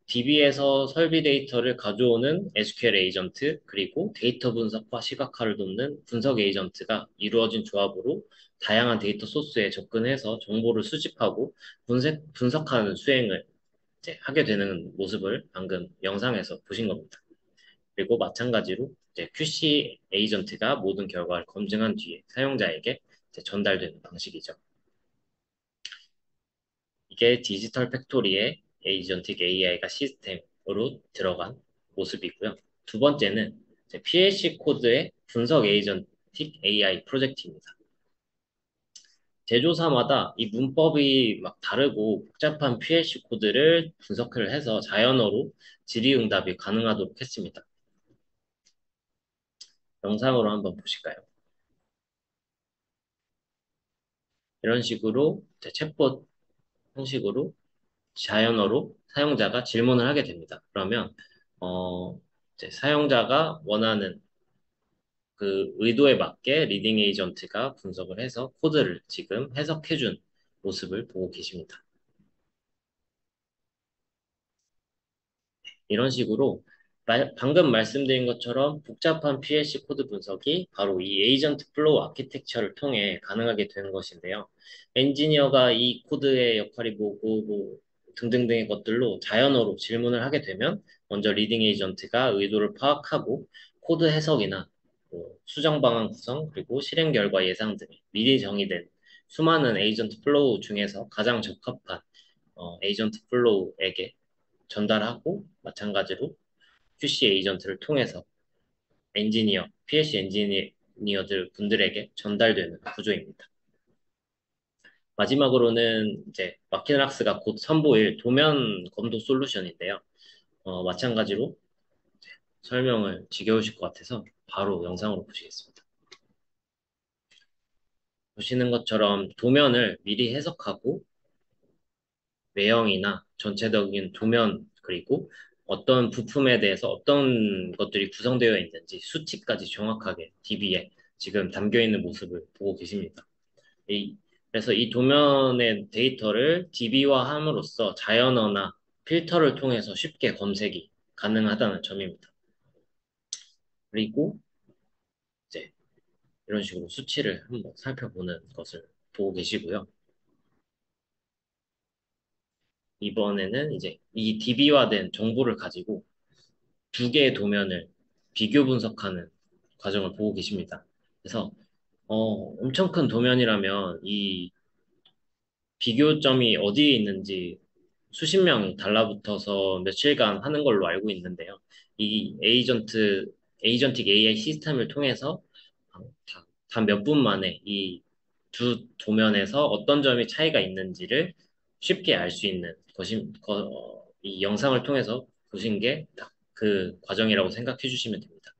DB에서 설비 데이터를 가져오는 SQL 에이전트, 그리고 데이터 분석과 시각화를 돕는 분석 에이전트가 이루어진 조합으로 다양한 데이터 소스에 접근해서 정보를 수집하고 분석하는 수행을 이제 하게 되는 모습을 방금 영상에서 보신 겁니다. 그리고 마찬가지로 이제 QC 에이전트가 모든 결과를 검증한 뒤에 사용자에게 이제 전달되는 방식이죠. 이게 디지털 팩토리의 에이전틱 AI가 시스템으로 들어간 모습이고요. 두 번째는 PLC 코드의 분석 에이전틱 AI 프로젝트입니다. 제조사마다 이 문법이 막 다르고 복잡한 PLC 코드를 분석을 해서 자연어로 질의응답이 가능하도록 했습니다. 영상으로 한번 보실까요? 이런 식으로 이제 챗봇 형식으로 자연어로 사용자가 질문을 하게 됩니다. 그러면 이제 사용자가 원하는 그 의도에 맞게 리딩 에이전트가 분석을 해서 코드를 지금 해석해준 모습을 보고 계십니다. 이런 식으로 방금 말씀드린 것처럼 복잡한 PLC 코드 분석이 바로 이 에이전트 플로우 아키텍처를 통해 가능하게 되는 것인데요. 엔지니어가 이 코드의 역할이 뭐고 뭐 등등등의 것들로 자연어로 질문을 하게 되면 먼저 리딩 에이전트가 의도를 파악하고 코드 해석이나 뭐 수정 방안 구성 그리고 실행 결과 예상 등 미리 정의된 수많은 에이전트 플로우 중에서 가장 적합한 에이전트 플로우에게 전달하고 마찬가지로 QC 에이전트를 통해서 PLC 엔지니어들 분들에게 전달되는 구조입니다. 마지막으로는 이제 마키나락스가 곧 선보일 도면 검도 솔루션인데요. 마찬가지로 설명을 지겨우실 것 같아서 바로 영상으로 보시겠습니다. 보시는 것처럼 도면을 미리 해석하고 외형이나 전체적인 도면 그리고 어떤 부품에 대해서 어떤 것들이 구성되어 있는지 수치까지 정확하게 DB에 지금 담겨 있는 모습을 보고 계십니다. 이- 그래서 이 도면의 데이터를 DB화함으로써 자연어나 필터를 통해서 쉽게 검색이 가능하다는 점입니다. 그리고 이제 이런 식으로 수치를 한번 살펴보는 것을 보고 계시고요. 이번에는 이제 이 DB화된 정보를 가지고 두 개의 도면을 비교 분석하는 과정을 보고 계십니다. 그래서 엄청 큰 도면이라면 이 비교점이 어디에 있는지 수십 명이 달라붙어서 며칠간 하는 걸로 알고 있는데요. 이 에이전틱 AI 시스템을 통해서 단 몇 분 만에 이 두 도면에서 어떤 점이 차이가 있는지를 쉽게 알 수 있는 이 영상을 통해서 보신 게 딱 그 과정이라고 생각해 주시면 됩니다.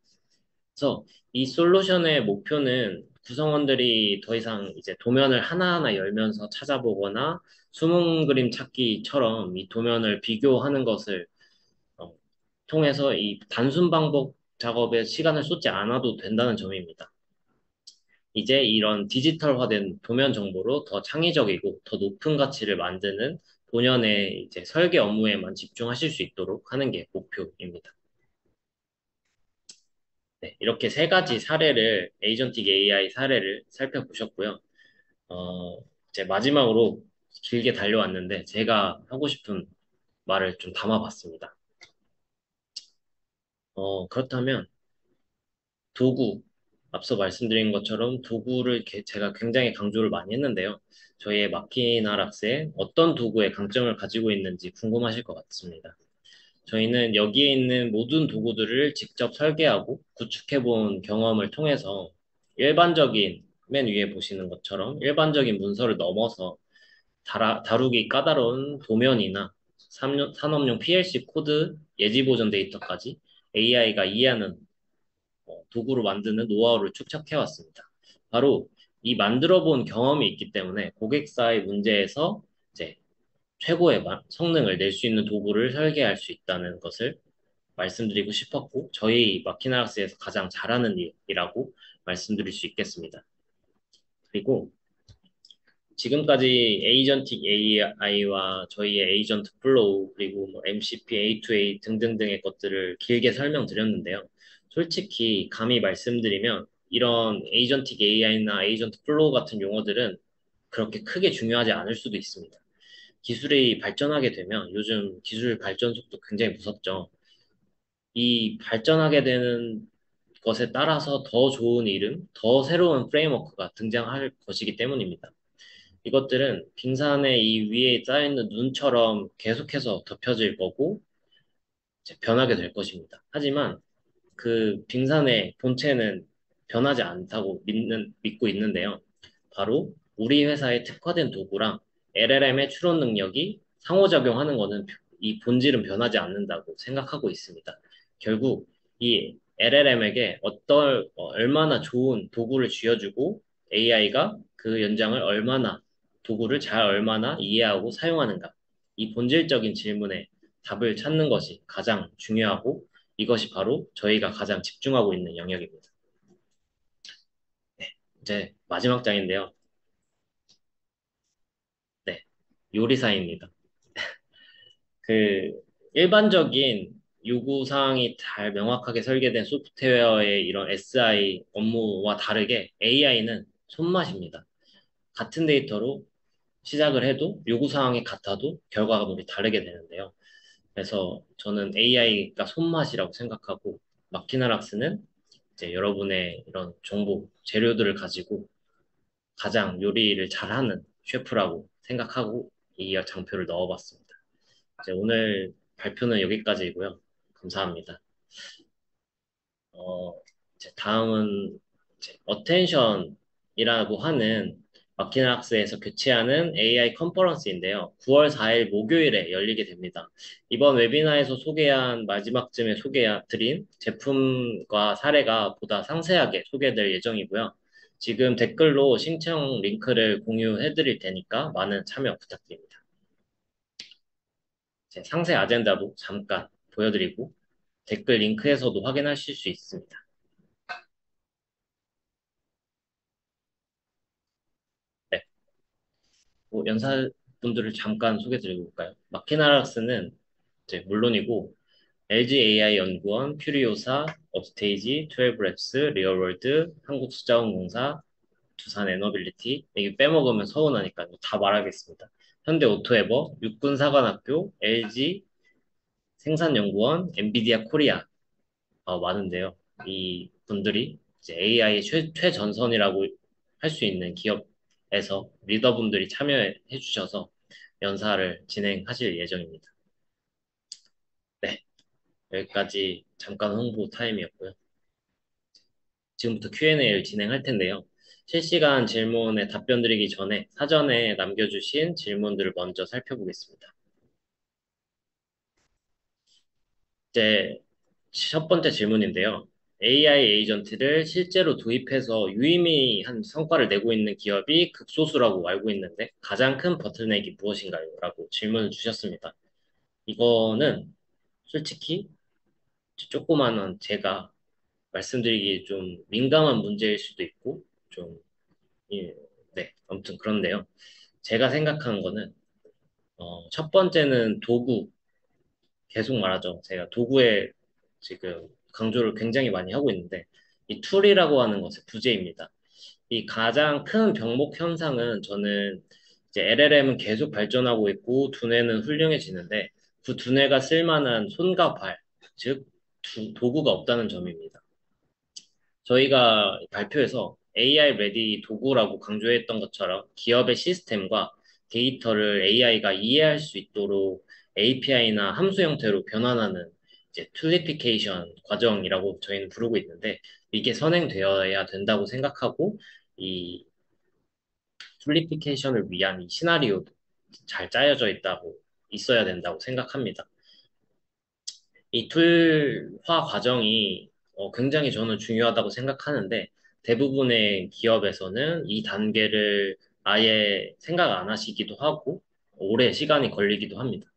그래서 이 솔루션의 목표는 구성원들이 더 이상 이제 도면을 하나하나 열면서 찾아보거나 숨은 그림 찾기처럼 이 도면을 비교하는 것을 어, 통해서 이 단순 반복 작업에 시간을 쏟지 않아도 된다는 점입니다. 이제 이런 디지털화된 도면 정보로 더 창의적이고 더 높은 가치를 만드는 본연의 이제 설계 업무에만 집중하실 수 있도록 하는 게 목표입니다. 네, 이렇게 세 가지 사례를, 에이전틱 AI 사례를 살펴보셨고요. 어, 이제 마지막으로 길게 달려왔는데 제가 하고 싶은 말을 좀 담아봤습니다. 그렇다면 도구, 앞서 말씀드린 것처럼 도구를 제가 굉장히 강조를 많이 했는데요. 저희의 마키나락스에 어떤 도구의 강점을 가지고 있는지 궁금하실 것 같습니다. 저희는 여기에 있는 모든 도구들을 직접 설계하고 구축해 본 경험을 통해서 일반적인, 맨 위에 보시는 것처럼 일반적인 문서를 넘어서 다루기 까다로운 도면이나 산업용 PLC 코드 예지 보존 데이터까지 AI가 이해하는 도구로 만드는 노하우를 축적해 왔습니다. 바로 이 만들어 본 경험이 있기 때문에 고객사의 문제에서 이제 최고의 성능을 낼 수 있는 도구를 설계할 수 있다는 것을 말씀드리고 싶었고, 저희 마키나락스에서 가장 잘하는 일이라고 말씀드릴 수 있겠습니다. 그리고 지금까지 에이전틱 AI와 저희의 에이전트 플로우, 그리고 뭐 MCP, A2A 등등등의 것들을 길게 설명드렸는데요. 솔직히 감히 말씀드리면 이런 에이전틱 AI나 에이전트 플로우 같은 용어들은 그렇게 크게 중요하지 않을 수도 있습니다. 기술이 발전하게 되면 요즘 기술 발전 속도 굉장히 무섭죠. 이 발전하게 되는 것에 따라서 더 좋은 이름, 더 새로운 프레임워크가 등장할 것이기 때문입니다. 이것들은 빙산의 이 위에 쌓여있는 눈처럼 계속해서 덮여질 거고 이제 변하게 될 것입니다. 하지만 그 빙산의 본체는 변하지 않다고 믿고 있는데요. 바로 우리 회사의 특화된 도구랑 LLM의 추론 능력이 상호작용하는 것은 이 본질은 변하지 않는다고 생각하고 있습니다. 결국 이 LLM에게 얼마나 좋은 도구를 쥐어주고 AI가 그 연장을 도구를 잘 얼마나 이해하고 사용하는가. 이 본질적인 질문에 답을 찾는 것이 가장 중요하고 이것이 바로 저희가 가장 집중하고 있는 영역입니다. 네, 이제 마지막 장인데요. 네, 요리사입니다. 그 일반적인 요구사항이 잘 명확하게 설계된 소프트웨어의 이런 SI 업무와 다르게 AI는 손맛입니다. 같은 데이터로 시작을 해도 요구사항이 같아도 결과물이 다르게 되는데요. 그래서 저는 AI가 손맛이라고 생각하고 마키나락스는 이제 여러분의 이런 정보, 재료들을 가지고 가장 요리를 잘하는 셰프라고 생각하고 이 장표를 넣어봤습니다. 이제 오늘 발표는 여기까지이고요. 감사합니다. 어, 이제 다음은 이제 어텐션이라고 하는 마키나락스에서 교체하는 AI 컨퍼런스인데요. 9월 4일 목요일에 열리게 됩니다. 이번 웨비나에서 소개한 마지막쯤에 소개드린 제품과 사례가 보다 상세하게 소개될 예정이고요. 지금 댓글로 신청 링크를 공유해 드릴 테니까 많은 참여 부탁드립니다. 제 상세 아젠다도 잠깐 보여드리고 댓글 링크에서도 확인하실 수 있습니다. 네, 뭐 연사분들을 잠깐 소개드리고 볼까요? 마키나락스는 이제 물론이고 LG AI 연구원, 퓨리오사, 업스테이지, 트웰브랩스, 리얼월드, 한국수자원공사, 두산 에너빌리티 이게 빼먹으면 서운하니까 다 말하겠습니다. 현대오토에버, 육군사관학교, LG 생산연구원, 엔비디아 코리아 많은데요. 이 분들이 이제 AI의 최전선이라고 할 수 있는 기업에서 리더분들이 참여해 주셔서 연사를 진행하실 예정입니다. 네, 여기까지 잠깐 홍보 타임이었고요. 지금부터 Q&A를 진행할 텐데요. 실시간 질문에 답변 드리기 전에 사전에 남겨주신 질문들을 먼저 살펴보겠습니다. 이제 첫 번째 질문인데요. AI 에이전트를 실제로 도입해서 유의미한 성과를 내고 있는 기업이 극소수라고 알고 있는데 가장 큰 버틀넥이 무엇인가요? 라고 질문을 주셨습니다. 이거는 솔직히 조그마한 제가 말씀드리기 좀 민감한 문제일 수도 있고 좀, 예, 네, 아무튼 그런데요. 제가 생각하는 거는 첫 번째는 도구, 계속 말하죠. 제가 도구에 지금 강조를 굉장히 많이 하고 있는데 이 툴이라고 하는 것의 부재입니다. 이 가장 큰 병목 현상은 저는 이제 LLM은 계속 발전하고 있고 두뇌는 훌륭해지는데 그 두뇌가 쓸만한 손과 발, 즉 도구가 없다는 점입니다. 저희가 발표에서 AI 레디 도구라고 강조했던 것처럼 기업의 시스템과 데이터를 AI가 이해할 수 있도록 API나 함수 형태로 변환하는 이제 툴리피케이션 과정이라고 저희는 부르고 있는데 이게 선행되어야 된다고 생각하고 이 툴리피케이션을 위한 이 시나리오도 잘 짜여져 있어야 된다고 생각합니다. 이 툴화 과정이 굉장히 저는 중요하다고 생각하는데 대부분의 기업에서는 이 단계를 아예 생각 안 하시기도 하고 오래 시간이 걸리기도 합니다.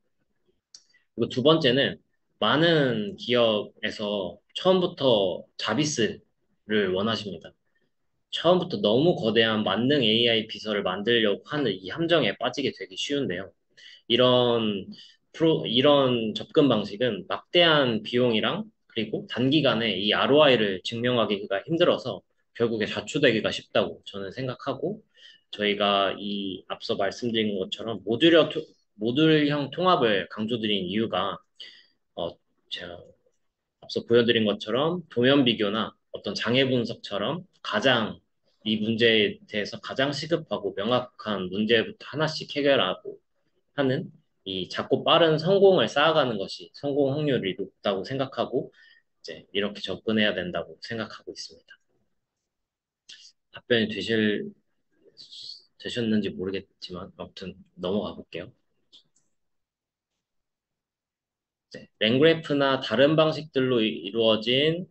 그리고 두 번째는 많은 기업에서 처음부터 자비스를 원하십니다. 처음부터 너무 거대한 만능 AI 비서를 만들려고 하는 이 함정에 빠지게 되기 쉬운데요. 이런 이런 접근 방식은 막대한 비용이랑 그리고 단기간에 이 ROI를 증명하기가 힘들어서 결국에 좌초되기가 쉽다고 저는 생각하고 저희가 이 앞서 말씀드린 것처럼 모듈형 통합을 강조드린 이유가 어, 제가 앞서 보여드린 것처럼 도면 비교나 어떤 장애 분석처럼 가장 이 문제에 대해서 가장 시급하고 명확한 문제부터 하나씩 해결하고 하는 이 작고 빠른 성공을 쌓아가는 것이 성공 확률이 높다고 생각하고 이제 이렇게 접근해야 된다고 생각하고 있습니다. 답변이 되셨는지 모르겠지만 아무튼 넘어가 볼게요. 네, 랭그래프나 다른 방식들로 이루어진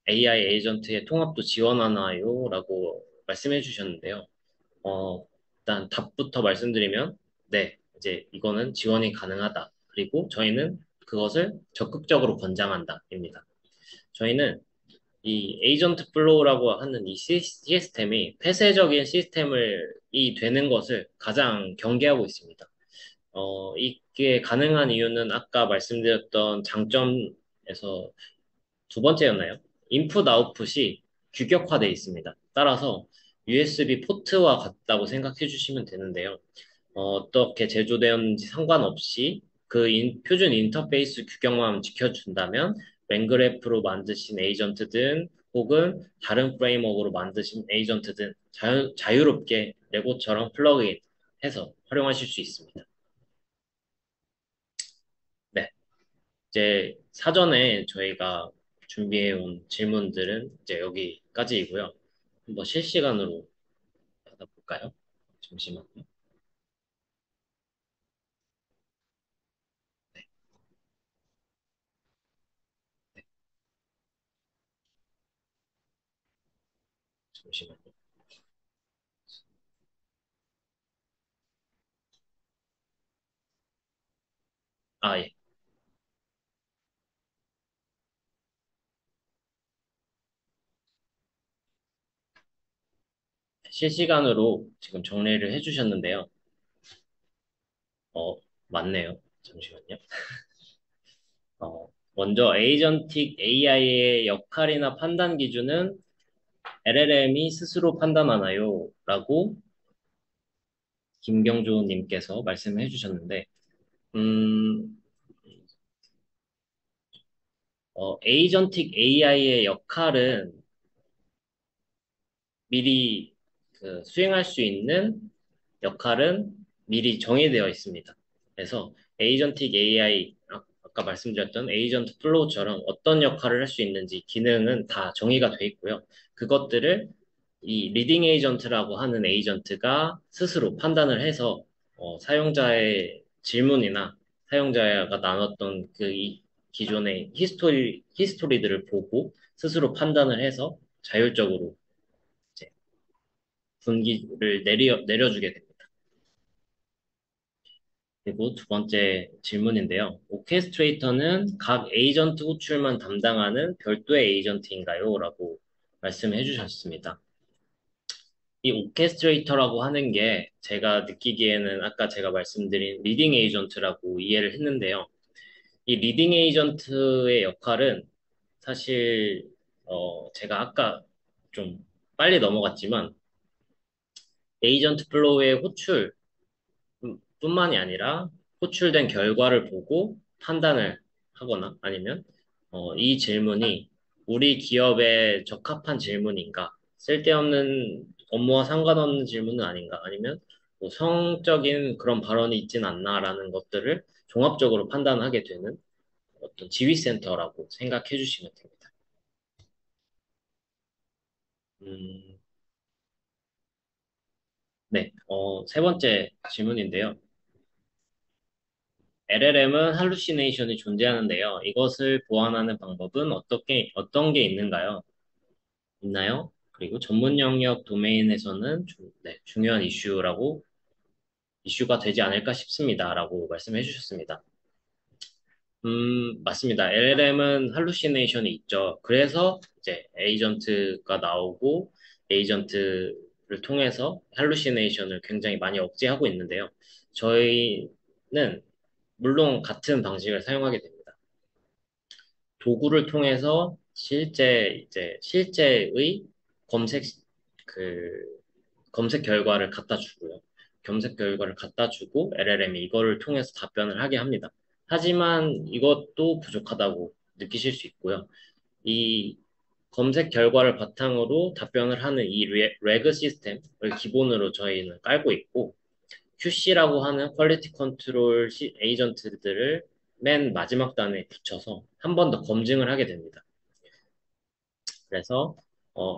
AI 에이전트의 통합도 지원하나요? 라고 말씀해 주셨는데요. 일단 답부터 말씀드리면, 네, 이제 이거는 지원이 가능하다. 그리고 저희는 그것을 적극적으로 권장한다입니다. 저희는 이 에이전트 플로우라고 하는 이 시스템이 폐쇄적인 시스템이 되는 것을 가장 경계하고 있습니다. 이게 가능한 이유는 아까 말씀드렸던 장점에서 두 번째였나요? 인풋 아웃풋이 규격화되어 있습니다. 따라서 USB 포트와 같다고 생각해 주시면 되는데요. 어떻게 제조되었는지 상관없이 그 표준 인터페이스 규격만 지켜준다면 랭그래프로 만드신 에이전트든 혹은 다른 프레임워크로 만드신 에이전트든 자유롭게 레고처럼 플러그인 해서 활용하실 수 있습니다. 네. 이제 사전에 저희가 준비해 온 질문들은 이제 여기까지이고요. 한번 실시간으로 받아볼까요? 잠시만요. 네, 네, 잠시만요. 아, 예. 실시간으로 지금 정리를 해주셨는데요. 어, 맞네요. 잠시만요. 먼저 에이전틱 AI의 역할이나 판단 기준은 LLM이 스스로 판단하나요? 라고 김경조 님께서 말씀해 주셨는데, 음, 에이전틱 AI의 역할은 미리 수행할 수 있는 역할은 미리 정해되어 있습니다. 그래서 에이전틱 AI, 아까 말씀드렸던 에이전트 플로우처럼 어떤 역할을 할 수 있는지 기능은 다 정의가 돼 있고요. 그것들을 이 리딩 에이전트라고 하는 에이전트가 스스로 판단을 해서 사용자의 질문이나 사용자가 나눴던 기존의 히스토리들을 보고 스스로 판단을 해서 자율적으로 이제 분기를 내려주게 됩니다. 그리고 두 번째 질문인데요. 오케스트레이터는 각 에이전트 호출만 담당하는 별도의 에이전트인가요? 라고 말씀해 주셨습니다. 이 오케스트레이터라고 하는 게 제가 느끼기에는 아까 제가 말씀드린 리딩 에이전트라고 이해를 했는데요. 이 리딩 에이전트의 역할은 사실 제가 아까 좀 빨리 넘어갔지만 에이전트 플로우의 호출 뿐만이 아니라 호출된 결과를 보고 판단을 하거나 아니면 이 질문이 우리 기업에 적합한 질문인가, 쓸데없는 업무와 상관없는 질문은 아닌가, 아니면 뭐 성적인 그런 발언이 있진 않나라는 것들을 종합적으로 판단하게 되는 어떤 지휘센터라고 생각해 주시면 됩니다. 음, 네, 세 번째 질문인데요. LLM은 할루시네이션이 존재하는데요. 이것을 보완하는 방법은 어떤 게 있는가요? 있나요? 그리고 전문 영역 도메인에서는 네, 중요한 이슈가 되지 않을까 싶습니다. 라고 말씀해 주셨습니다. 맞습니다. LLM은 할루시네이션이 있죠. 그래서 이제 에이전트가 나오고 에이전트를 통해서 할루시네이션을 굉장히 많이 억제하고 있는데요. 저희는 물론 같은 방식을 사용하게 됩니다. 도구를 통해서 실제의 검색 그 검색 결과를 갖다 주고요. 검색 결과를 갖다 주고 LLM이 이거를 통해서 답변을 하게 합니다. 하지만 이것도 부족하다고 느끼실 수 있고요. 이 검색 결과를 바탕으로 답변을 하는 이 레그 시스템을 기본으로 저희는 깔고 있고 QC라고 하는 퀄리티 컨트롤 에이전트들을 맨 마지막 단에 붙여서 한 번 더 검증을 하게 됩니다. 그래서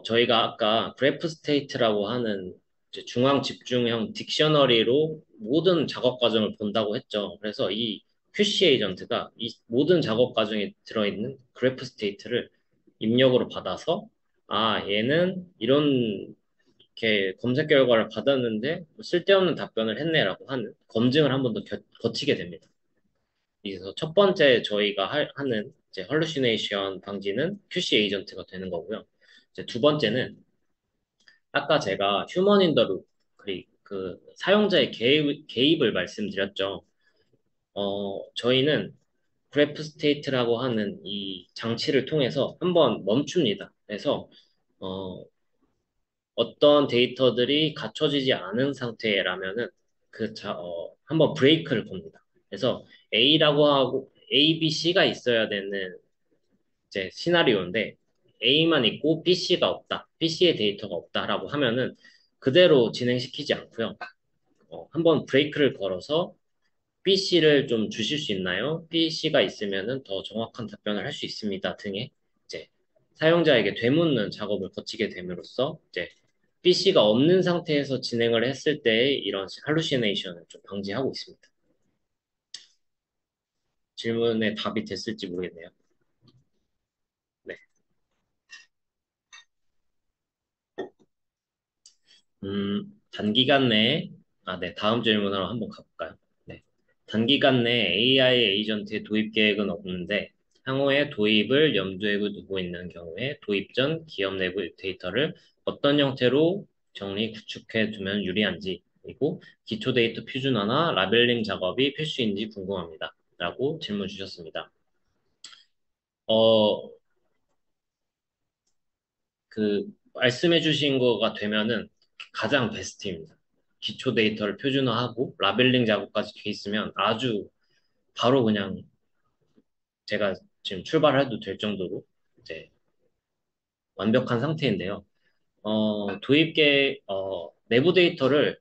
저희가 아까 그래프 스테이트라고 하는 이제 중앙 집중형 딕셔너리로 모든 작업 과정을 본다고 했죠. 그래서 이 QC 에이전트가 이 모든 작업 과정에 들어있는 그래프 스테이트를 입력으로 받아서 얘는 이런 이렇게 검색 결과를 받았는데 뭐 쓸데없는 답변을 했네라고 하는 검증을 한 번 더 거치게 됩니다. 그래서 첫 번째 저희가 하는 이제 헐루시네이션 방지는 QC 에이전트가 되는 거고요. 이제 두 번째는 아까 제가 휴먼 인더 룹, 그 사용자의 개입을 말씀드렸죠. 저희는 그래프 스테이트라고 하는 이 장치를 통해서 한번 멈춥니다. 그래서 어, 어떤 데이터들이 갖춰지지 않은 상태라면은 한번 브레이크를 겁니다. 그래서 A라고 하고 A, B, C가 있어야 되는 이제 시나리오인데 A만 있고 B, C가 없다. B, C의 데이터가 없다라고 하면은 그대로 진행시키지 않고요. 한번 브레이크를 걸어서 BC를 좀 주실 수 있나요? BC가 있으면은 더 정확한 답변을 할 수 있습니다. 등의 이제 사용자에게 되묻는 작업을 거치게 됨으로써 이제 BC가 없는 상태에서 진행을 했을 때 이런 할루시네이션을 좀 방지하고 있습니다. 질문에 답이 됐을지 모르겠네요. 네. 단기간 내에, 네, 다음 질문으로 한번 가볼까요? 네. 단기간 내에 AI 에이전트의 도입 계획은 없는데, 향후에 도입을 염두에 두고 있는 경우에 도입 전 기업 내부 데이터를 어떤 형태로 정리, 구축해 두면 유리한지, 그리고 기초 데이터 표준화나 라벨링 작업이 필수인지 궁금합니다. 라고 질문 주셨습니다. 어, 말씀해 주신 거가 되면은 가장 베스트입니다. 기초 데이터를 표준화하고 라벨링 작업까지 돼 있으면 아주 바로 그냥 제가 지금 출발해도 될 정도로 이제 완벽한 상태인데요. 내부 데이터를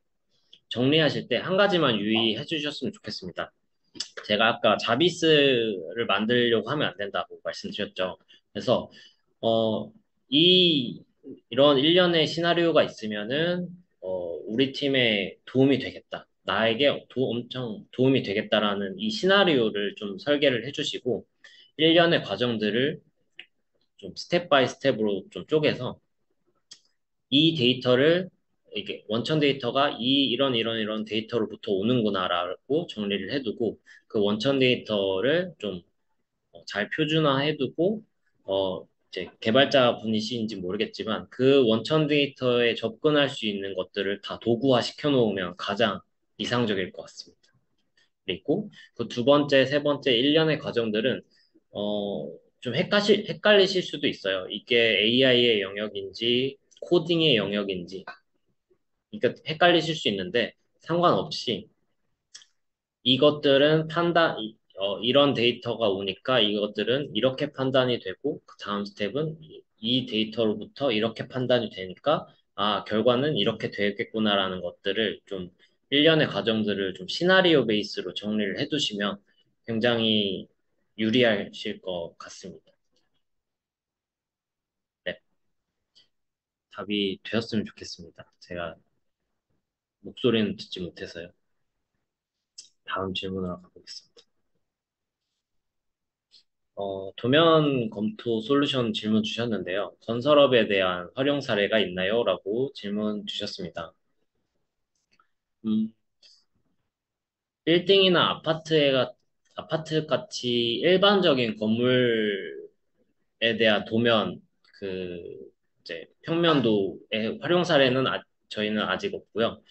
정리하실 때 한 가지만 유의해 주셨으면 좋겠습니다. 제가 아까 자비스를 만들려고 하면 안 된다고 말씀드렸죠. 그래서 어, 이 이런 일련의 시나리오가 있으면은 우리 팀에 도움이 되겠다. 나에게 엄청 도움이 되겠다라는 이 시나리오를 좀 설계를 해주시고 일련의 과정들을 좀 스텝 바이 스텝으로 좀 쪼개서 이 데이터를 이게 원천 데이터가 이런 데이터로부터 오는구나라고 정리를 해두고 그 원천 데이터를 좀 잘 표준화해두고 이제 개발자 분이신지 모르겠지만 그 원천 데이터에 접근할 수 있는 것들을 다 도구화 시켜놓으면 가장 이상적일 것 같습니다. 그리고 그 두 번째, 세 번째 일련의 과정들은 좀 헷갈리실 수도 있어요. 이게 AI의 영역인지 코딩의 영역인지 그러니까 헷갈리실 수 있는데 상관없이 이런 데이터가 오니까 이것들은 이렇게 판단이 되고, 그 다음 스텝은 이 데이터로부터 이렇게 판단이 되니까, 결과는 이렇게 되겠구나라는 것들을 좀, 일련의 과정들을 좀 시나리오 베이스로 정리를 해두시면 굉장히 유리하실 것 같습니다. 네, 답이 되었으면 좋겠습니다. 제가 목소리는 듣지 못해서요. 다음 질문으로 가보겠습니다. 도면 검토 솔루션 질문 주셨는데요. 건설업에 대한 활용 사례가 있나요? 라고 질문 주셨습니다. 음, 빌딩이나 아파트 같이 일반적인 건물에 대한 도면, 그, 이제 평면도의 활용 사례는 저희는 아직 없고요.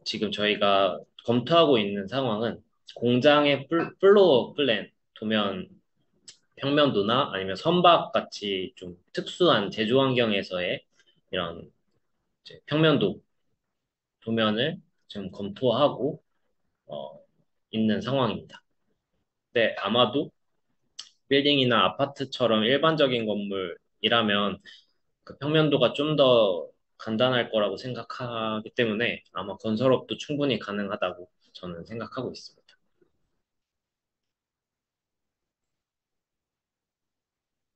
지금 저희가 검토하고 있는 상황은 공장의 플로어 플랜, 평면도나 아니면 선박 같이 좀 특수한 제조 환경에서의 이런 이제 평면도 도면을 지금 검토하고 어, 있는 상황입니다. 근데 아마도 빌딩이나 아파트처럼 일반적인 건물이라면 그 평면도가 좀 더 간단할 거라고 생각하기 때문에 아마 건설업도 충분히 가능하다고 저는 생각하고 있습니다.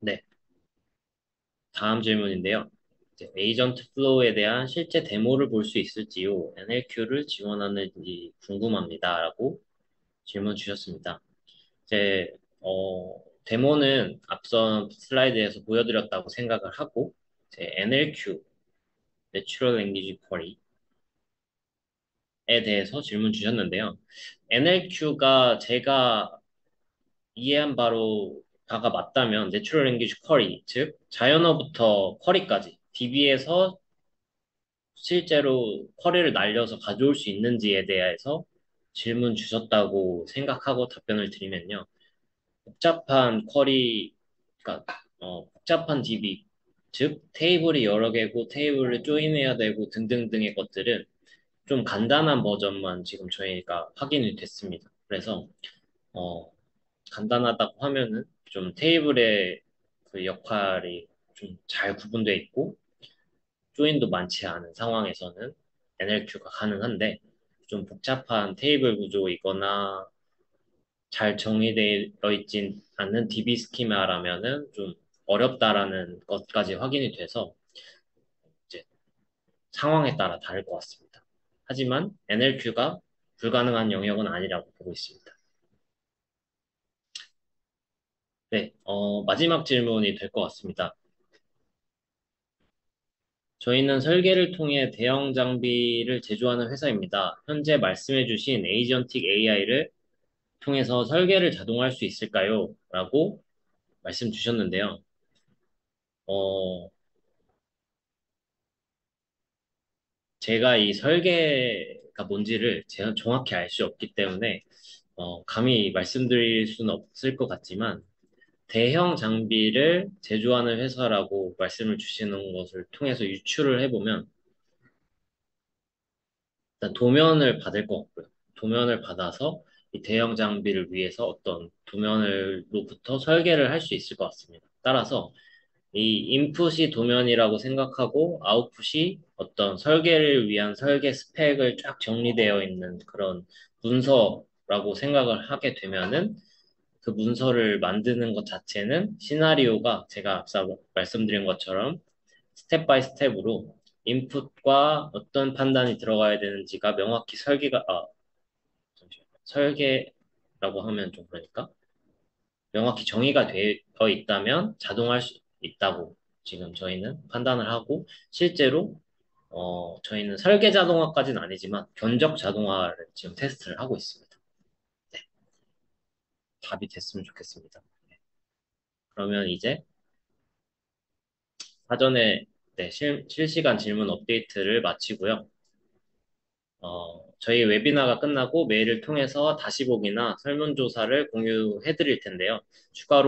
네, 다음 질문인데요. 이제 에이전트 플로우에 대한 실제 데모를 볼 수 있을지요? NLQ를 지원하는지 궁금합니다. 라고 질문 주셨습니다. 이제, 데모는 앞선 슬라이드에서 보여드렸다고 생각을 하고, 이제 NLQ, Natural Language Query에 대해서 질문 주셨는데요. NLQ가 제가 이해한 바가 맞다면, Natural Language Query, 즉, 자연어부터 쿼리까지, DB에서 실제로 쿼리를 날려서 가져올 수 있는지에 대해서 질문 주셨다고 생각하고 답변을 드리면요. 복잡한 쿼리, 그러니까 복잡한 DB, 즉 테이블이 여러 개고 테이블을 조인해야 되고 등등등의 것들은 좀 간단한 버전만 지금 저희가 확인이 됐습니다. 그래서 어, 간단하다고 하면은 좀 테이블의 그 역할이 좀 잘 구분되어 있고 조인도 많지 않은 상황에서는 NLQ가 가능한데 좀 복잡한 테이블 구조이거나 잘 정의되어 있진 않는 DB 스키마라면은 좀 어렵다라는 것까지 확인이 돼서 이제 상황에 따라 다를 것 같습니다. 하지만 NLQ가 불가능한 영역은 아니라고 보고 있습니다. 네, 마지막 질문이 될 것 같습니다. 저희는 설계를 통해 대형 장비를 제조하는 회사입니다. 현재 말씀해주신 에이전틱 AI를 통해서 설계를 자동화할 수 있을까요? 라고 말씀 주셨는데요. 어, 제가 이 설계가 뭔지를 제가 정확히 알 수 없기 때문에 감히 말씀드릴 수는 없을 것 같지만 대형 장비를 제조하는 회사라고 말씀을 주시는 것을 통해서 유추를 해보면 일단 도면을 받을 것 같고요. 도면을 받아서 이 대형 장비를 위해서 어떤 도면으로부터 설계를 할 수 있을 것 같습니다. 따라서 이 인풋이 도면이라고 생각하고 아웃풋이 어떤 설계를 위한 설계 스펙을 쫙 정리되어 있는 그런 문서라고 생각을 하게 되면은 그 문서를 만드는 것 자체는 시나리오가 제가 앞서 말씀드린 것처럼 스텝 바이 스텝으로 인풋과 어떤 판단이 들어가야 되는지가 명확히 잠시만요. 설계라고 하면 좀 그러니까 명확히 정의가 되어 있다면 자동할 수 있다고 지금 저희는 판단을 하고 실제로 저희는 설계 자동화까지는 아니지만 견적 자동화를 지금 테스트를 하고 있습니다. 네, 답이 됐으면 좋겠습니다. 네, 그러면 이제 사전에 네, 실시간 질문 업데이트를 마치고요. 저희 웨비나가 끝나고 메일을 통해서 다시 보기나 설문조사를 공유해 드릴 텐데요. 추가로